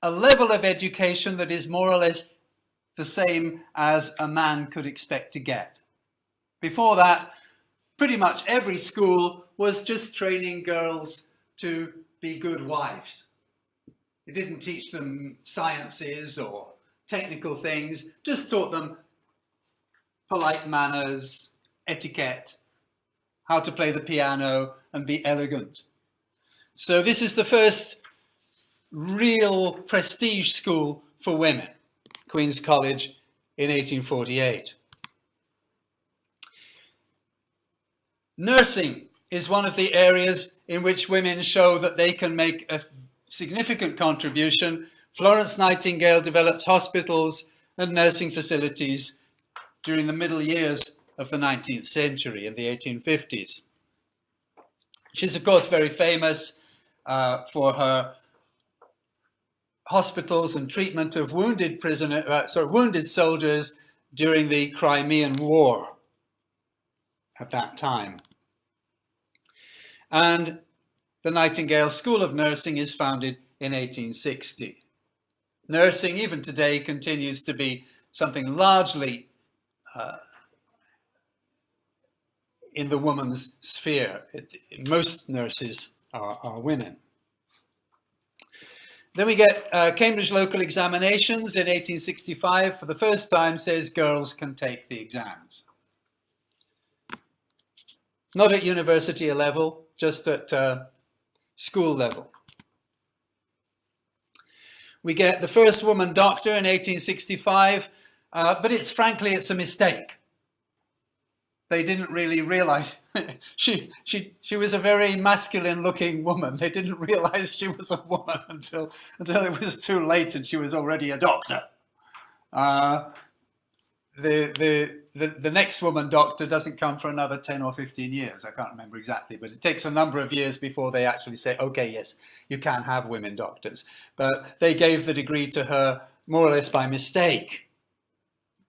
a level of education that is more or less the same as a man could expect to get. Before that, pretty much every school was just training girls to be good wives. It didn't teach them sciences or technical things, just taught them polite manners, etiquette, how to play the piano and be elegant. So this is the first real prestige school for women, Queen's College in 1848. Nursing is one of the areas in which women show that they can make a significant contribution. Florence Nightingale developed hospitals and nursing facilities during the middle years of the 19th century, in the 1850s. She's, of course, very famous for her hospitals and treatment of wounded soldiers during the Crimean War at that time. And the Nightingale School of Nursing is founded in 1860. Nursing, even today, continues to be something largely in the woman's sphere. Most nurses are women. Then we get Cambridge local examinations in 1865. For the first time, says girls can take the exams. Not at university level, just at school level. We get the first woman doctor in 1865, but frankly, it's a mistake. They didn't really realize she was a very masculine looking woman. They didn't realize she was a woman until it was too late and she was already a doctor. The next woman doctor doesn't come for another 10 or 15 years. I can't remember exactly, but it takes a number of years before they actually say, okay, yes, you can have women doctors. But they gave the degree to her more or less by mistake,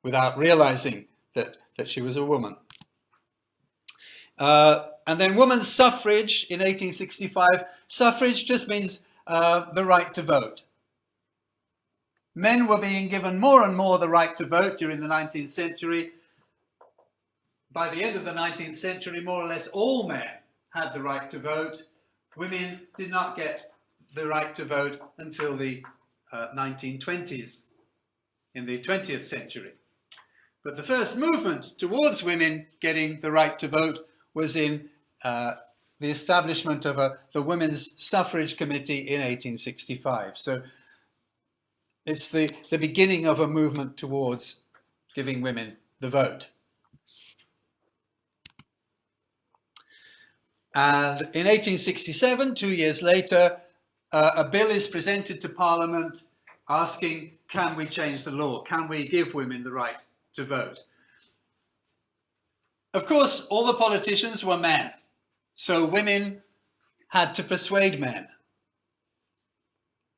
without realizing that she was a woman. And then women's suffrage in 1865. Suffrage just means the right to vote. Men were being given more and more the right to vote during the 19th century. By the end of the 19th century, more or less all men had the right to vote. Women did not get the right to vote until the 1920s, in the 20th century. But the first movement towards women getting the right to vote was in the establishment of the Women's Suffrage Committee in 1865. So it's the beginning of a movement towards giving women the vote. And in 1867, 2 years later, a bill is presented to Parliament asking, can we change the law? Can we give women the right to vote? Of course, all the politicians were men, so women had to persuade men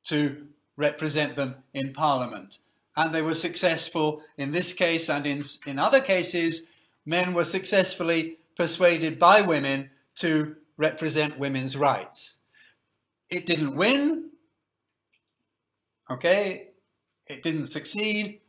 to represent them in Parliament. And they were successful in this case, and in other cases, men were successfully persuaded by women to represent women's rights. It didn't win, okay, it didn't succeed,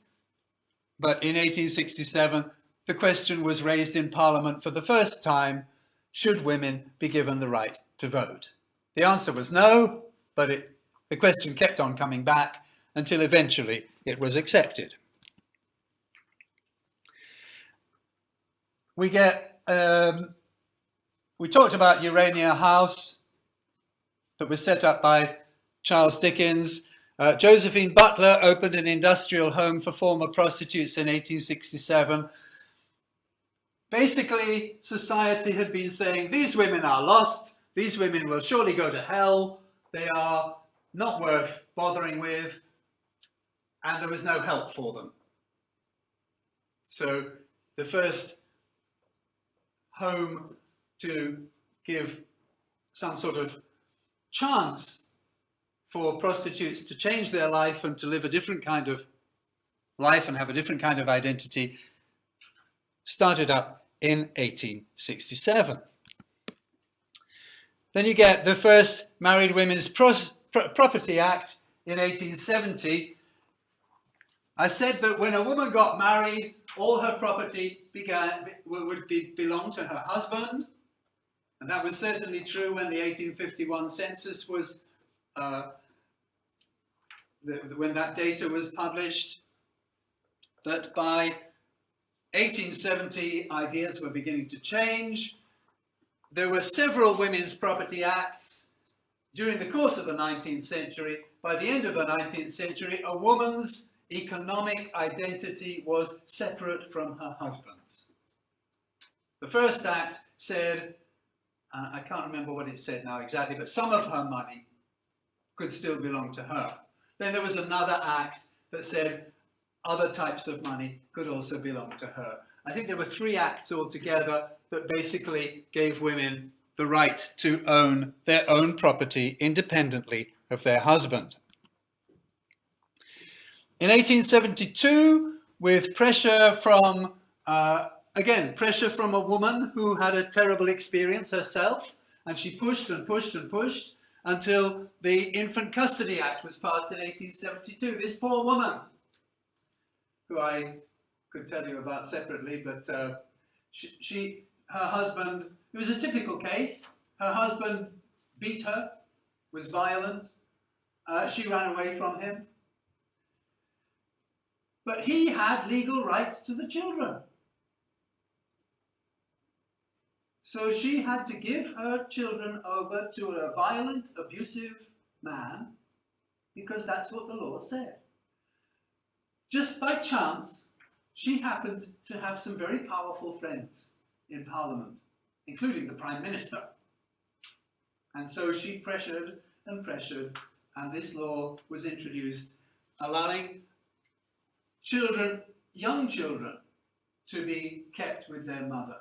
but in 1867, the question was raised in Parliament for the first time, should women be given the right to vote? The answer was no, but the question kept on coming back until eventually it was accepted. We talked about Urania House that was set up by Charles Dickens. Josephine Butler opened an industrial home for former prostitutes in 1867. Basically, society had been saying, these women are lost, these women will surely go to hell, they are not worth bothering with, and there was no help for them. So the first home to give some sort of chance for prostitutes to change their life and to live a different kind of life and have a different kind of identity started up in 1867. Then you get the first Married Women's Property Act in 1870. I said that when a woman got married, all her property would belong to her husband, and that was certainly true when the 1851 census was, when that data was published. But by 1870, ideas were beginning to change. There were several women's property acts during the course of the 19th century. By the end of the 19th century, a woman's economic identity was separate from her husband's. The first act said, I can't remember what it said now exactly, but some of her money could still belong to her. Then there was another act that said other types of money could also belong to her. I think there were 3 acts altogether that basically gave women the right to own their own property independently of their husband. In 1872, with pressure from, pressure from a woman who had a terrible experience herself, and she pushed and pushed and pushed until the Infant Custody Act was passed in 1872. This poor woman, who I could tell you about separately, but her husband, it was a typical case. Her husband beat her, was violent. She ran away from him. But he had legal rights to the children. So she had to give her children over to a violent, abusive man because that's what the law said. Just by chance, she happened to have some very powerful friends in Parliament, including the Prime Minister. And so she pressured, and this law was introduced, allowing children, young children, to be kept with their mother.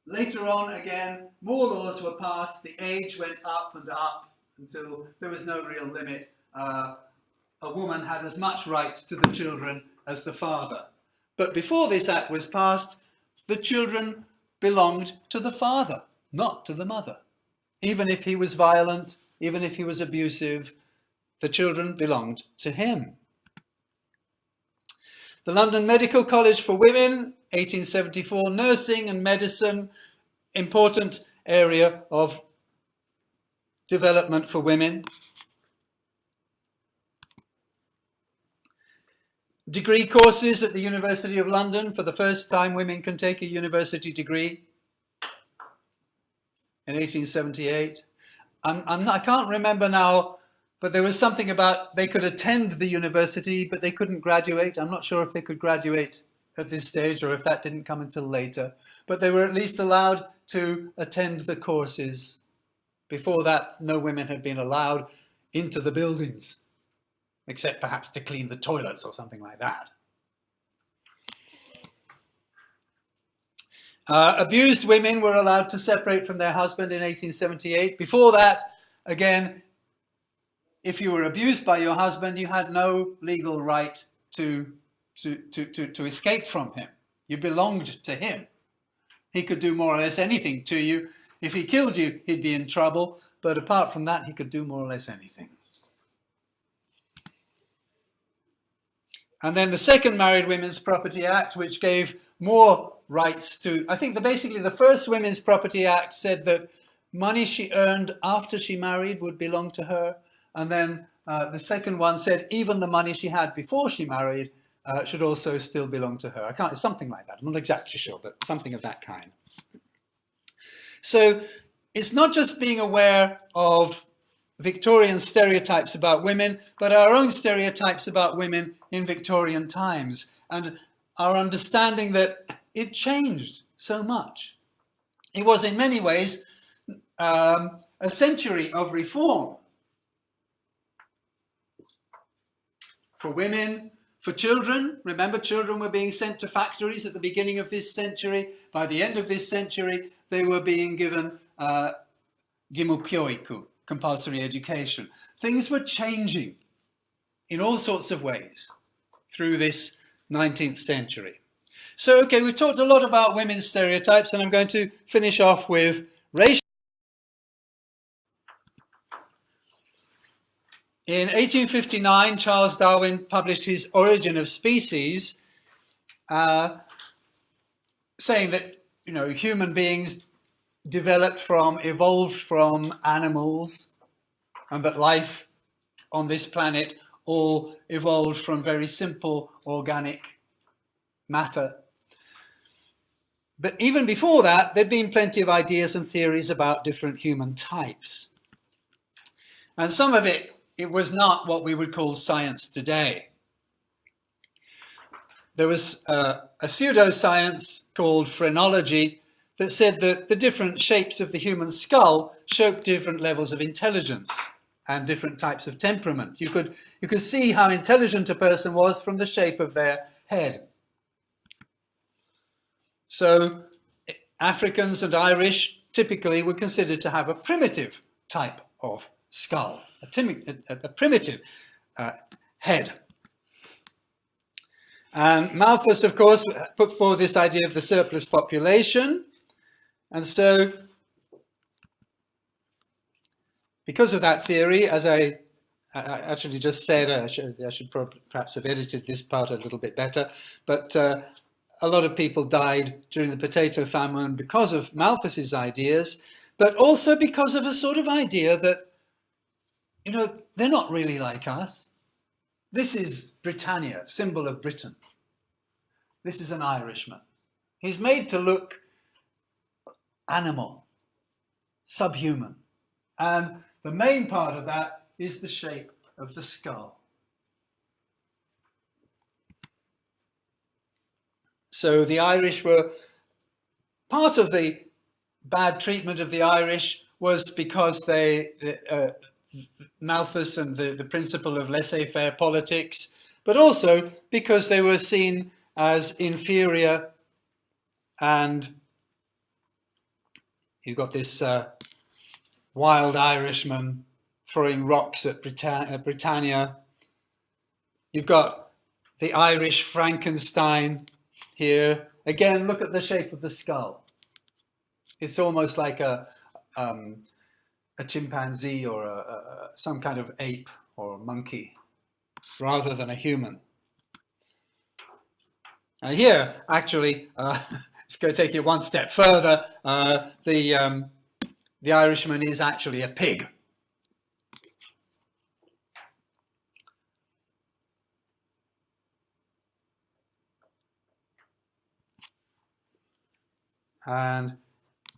Later on, again, more laws were passed. The age went up and up until there was no real limit. A woman had as much right to the children as the father. But before this act was passed, the children belonged to the father, not to the mother. Even if he was violent, even if he was abusive, the children belonged to him. The London Medical College for Women, 1874, nursing and medicine, important area of development for women. Degree courses at the University of London. For the first time, women can take a university degree in 1878. I can't remember now, but there was something about they could attend the university, but they couldn't graduate. I'm not sure if they could graduate at this stage or if that didn't come until later. But they were at least allowed to attend the courses. Before that, no women had been allowed into the buildings, except perhaps to clean the toilets or something like that. Abused women were allowed to separate from their husband in 1878. Before that, again, if you were abused by your husband, you had no legal right to escape from him. You belonged to him. He could do more or less anything to you. If he killed you, he'd be in trouble. But apart from that, he could do more or less anything. And then the Second Married Women's Property Act, which gave more rights to, I think basically the first Women's Property Act said that money she earned after she married would belong to her. And then the second one said even the money she had before she married should also still belong to her. It's something like that. I'm not exactly sure, but something of that kind. So it's not just being aware of Victorian stereotypes about women, but our own stereotypes about women in Victorian times, and our understanding that it changed so much. It was in many ways a century of reform for women, for children. Remember, children were being sent to factories at the beginning of this century. By the end of this century, they were being given gimukyoiku, compulsory education. Things were changing in all sorts of ways through this 19th century. So, okay, we've talked a lot about women's stereotypes, and I'm going to finish off with racial. In 1859, Charles Darwin published his Origin of Species, saying that, human beings evolved from animals, and that life on this planet all evolved from very simple organic matter. But even before that, there'd been plenty of ideas and theories about different human types. And some of it was not what we would call science today. There was a pseudoscience called phrenology that said that the different shapes of the human skull showed different levels of intelligence and different types of temperament. You could see how intelligent a person was from the shape of their head. So Africans and Irish typically were considered to have a primitive type of skull, a primitive head. And Malthus, of course, put forward this idea of the surplus population. And so, because of that theory, as I actually just said, I should perhaps have edited this part a little bit better, but a lot of people died during the potato famine because of Malthus's ideas, but also because of a sort of idea that, they're not really like us. This is Britannia, symbol of Britain. This is an Irishman. He's made to look animal, subhuman. And the main part of that is the shape of the skull. So the Irish were, part of the bad treatment of the Irish was because Malthus and the principle of laissez-faire politics, but also because they were seen as inferior, and you've got this wild Irishman throwing rocks at Britannia. You've got the Irish Frankenstein here. Again, look at the shape of the skull. It's almost like a chimpanzee or some kind of ape or a monkey, rather than a human. Now here, actually, it's going to take you one step further. The Irishman is actually a pig. And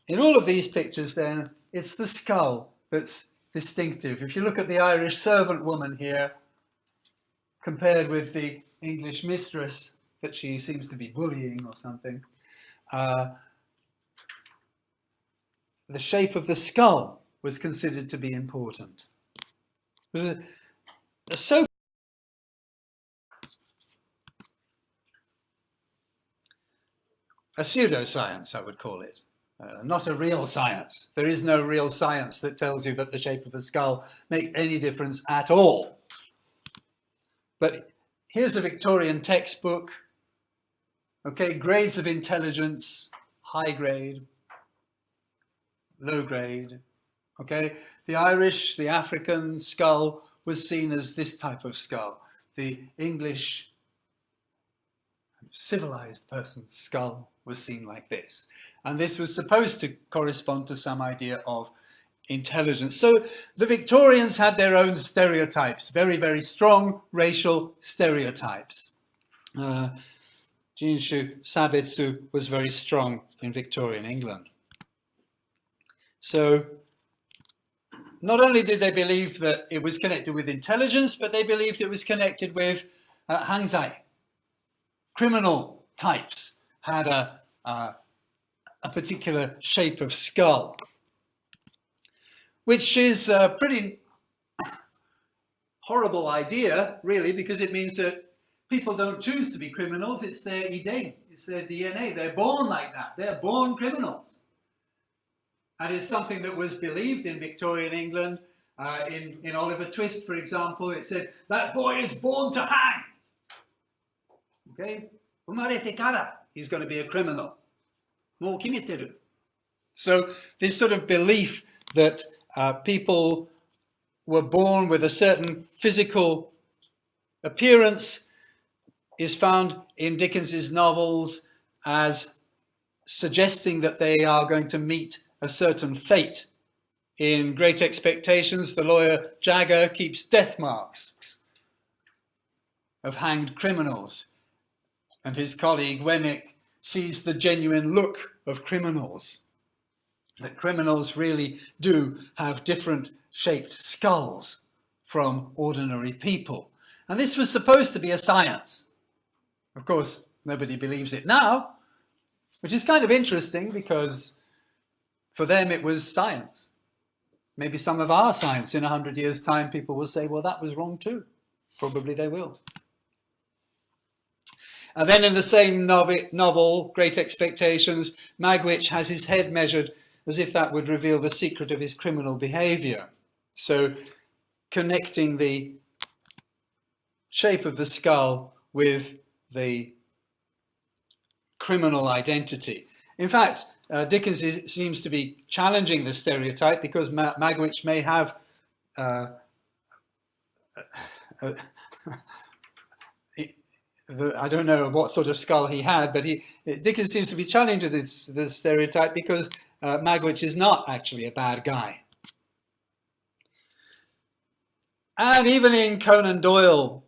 in all of these pictures, then, it's the skull that's distinctive. If you look at the Irish servant woman here, compared with the English mistress that she seems to be bullying or something, the shape of the skull was considered to be important. It was a pseudoscience, I would call it. Not a real science. There is no real science that tells you that the shape of the skull makes any difference at all. But here's a Victorian textbook. Okay, grades of intelligence, high grade, low grade. Okay, the Irish, the African skull was seen as this type of skull. The English civilized person's skull was seen like this. And this was supposed to correspond to some idea of intelligence. So the Victorians had their own stereotypes, very, very strong racial stereotypes. Jinshu Sabetsu was very strong in Victorian England. So not only did they believe that it was connected with intelligence, but they believed it was connected with hangzai. Criminal types had a particular shape of skull, which is a pretty horrible idea, really, because it means that people don't choose to be criminals. It's their ide, it's their DNA. They're born like that. They're born criminals. And it's something that was believed in Victorian England. In Oliver Twist, for example, it said, that boy is born to hang. Okay? Umarete kara, he's going to be a criminal. Mou kimeteru. So this sort of belief that people were born with a certain physical appearance is found in Dickens's novels as suggesting that they are going to meet a certain fate. In Great Expectations, the lawyer Jagger keeps death marks of hanged criminals, and his colleague Wemmick sees the genuine look of criminals. That criminals really do have different shaped skulls from ordinary people. And this was supposed to be a science. Of course, nobody believes it now, which is kind of interesting because for them it was science. Maybe some of our science in 100 years' time, people will say, well, that was wrong too. Probably they will. And then in the same novel, Great Expectations, Magwitch has his head measured as if that would reveal the secret of his criminal behavior. So connecting the shape of the skull with the criminal identity. In fact, Dickens seems to be challenging the stereotype because Magwitch may have I don't know what sort of skull he had, but Dickens seems to be challenging the stereotype because Magwitch is not actually a bad guy. And even in Conan Doyle,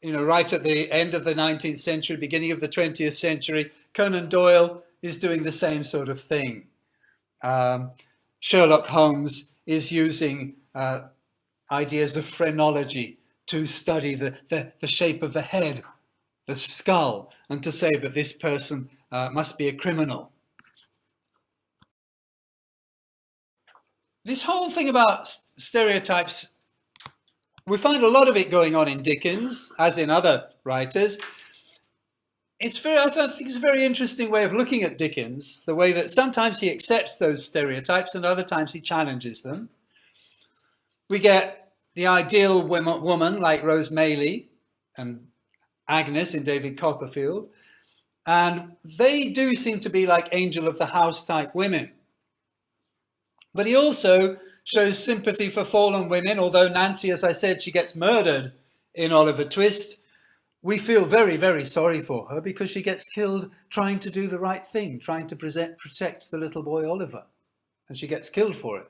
right at the end of the 19th century, beginning of the 20th century, Conan Doyle is doing the same sort of thing. Sherlock Holmes is using ideas of phrenology to study the shape of the head, the skull, and to say that this person must be a criminal. This whole thing about stereotypes, we find a lot of it going on in Dickens, as in other writers. I think it's a very interesting way of looking at Dickens, the way that sometimes he accepts those stereotypes and other times he challenges them. We get the ideal woman like Rose Maylie and Agnes in David Copperfield, and they do seem to be like angel of the house type women. But he also shows sympathy for fallen women, although Nancy, as I said, she gets murdered in Oliver Twist. We feel very, very sorry for her because she gets killed trying to do the right thing, trying to protect the little boy Oliver, and she gets killed for it.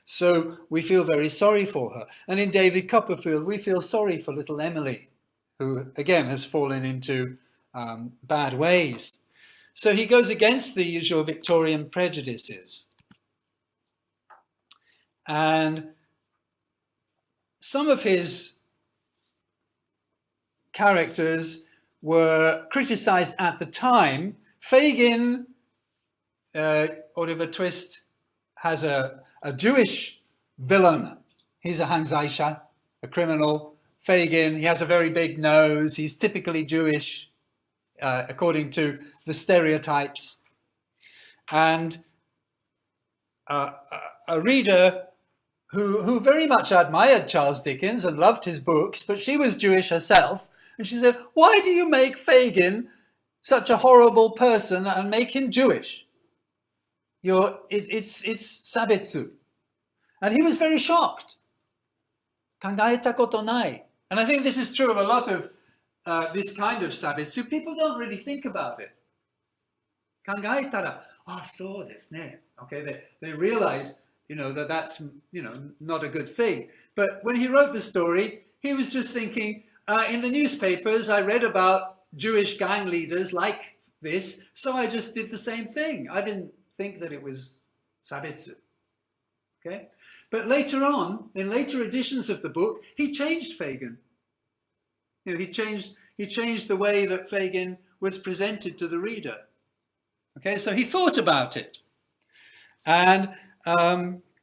So we feel very sorry for her. And in David Copperfield, we feel sorry for little Emily, who again has fallen into bad ways. So he goes against the usual Victorian prejudices. And some of his characters were criticized at the time. Fagin, Oliver Twist, has a Jewish villain. He's a Hanzaisha, a criminal. Fagin, he has a very big nose. He's typically Jewish, according to the stereotypes. And a reader who very much admired Charles Dickens and loved his books, but she was Jewish herself. And she said, why do you make Fagin such a horrible person and make him Jewish? It's sabetsu. And he was very shocked. Kangaeta koto nai. And I think this is true of a lot of this kind of sabetsu. People don't really think about it. Kangaetara, so desu ne. Okay, they realize, that that's, not a good thing. But when he wrote the story, he was just thinking, in the newspapers, I read about Jewish gang leaders like this, so I just did the same thing. I didn't think that it was sabetsu. Okay? But later on, in later editions of the book, he changed Fagin. He changed the way that Fagin was presented to the reader. Okay, so he thought about it. And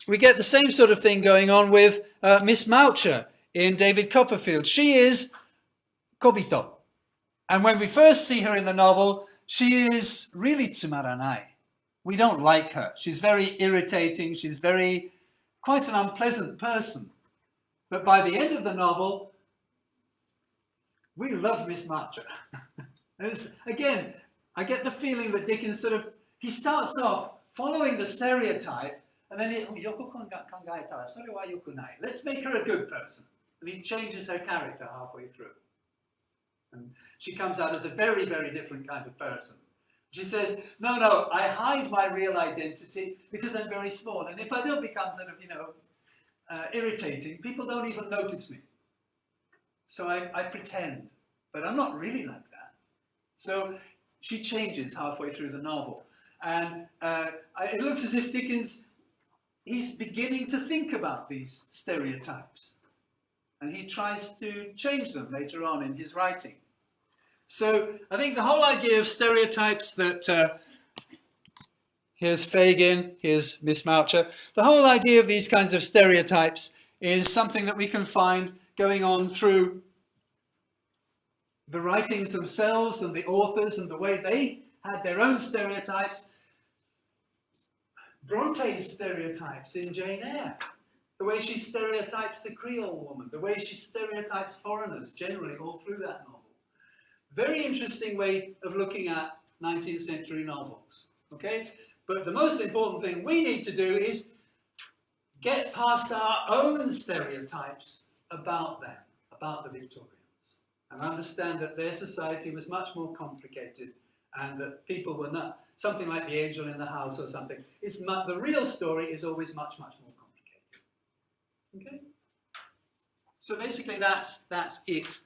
we get the same sort of thing going on with Miss Moucher in David Copperfield. She is Kobito. And when we first see her in the novel, she is really tsumaranai. We don't like her. She's very irritating. She's quite an unpleasant person. But by the end of the novel, we love Miss Moucher. Again, I get the feeling that Dickens he starts off following the stereotype, and then let's make her a good person. And he changes her character halfway through. And she comes out as a very, very different kind of person. She says, no, I hide my real identity because I'm very small. And if I don't become irritating, people don't even notice me. So I pretend, but I'm not really like that. So she changes halfway through the novel. And it looks as if Dickens, he's beginning to think about these stereotypes. And he tries to change them later on in his writing. So I think the whole idea of stereotypes that, here's Fagin, here's Miss Moucher, the whole idea of these kinds of stereotypes is something that we can find going on through the writings themselves and the authors and the way they had their own stereotypes. Bronte's stereotypes in Jane Eyre, the way she stereotypes the Creole woman, the way she stereotypes foreigners generally all through that novel. Very interesting way of looking at 19th century novels, okay? But the most important thing we need to do is get past our own stereotypes about them, about the Victorians, and understand that their society was much more complicated and that people were not, something like The Angel in the House or something. The real story is always much, much more complicated. Okay? So basically that's it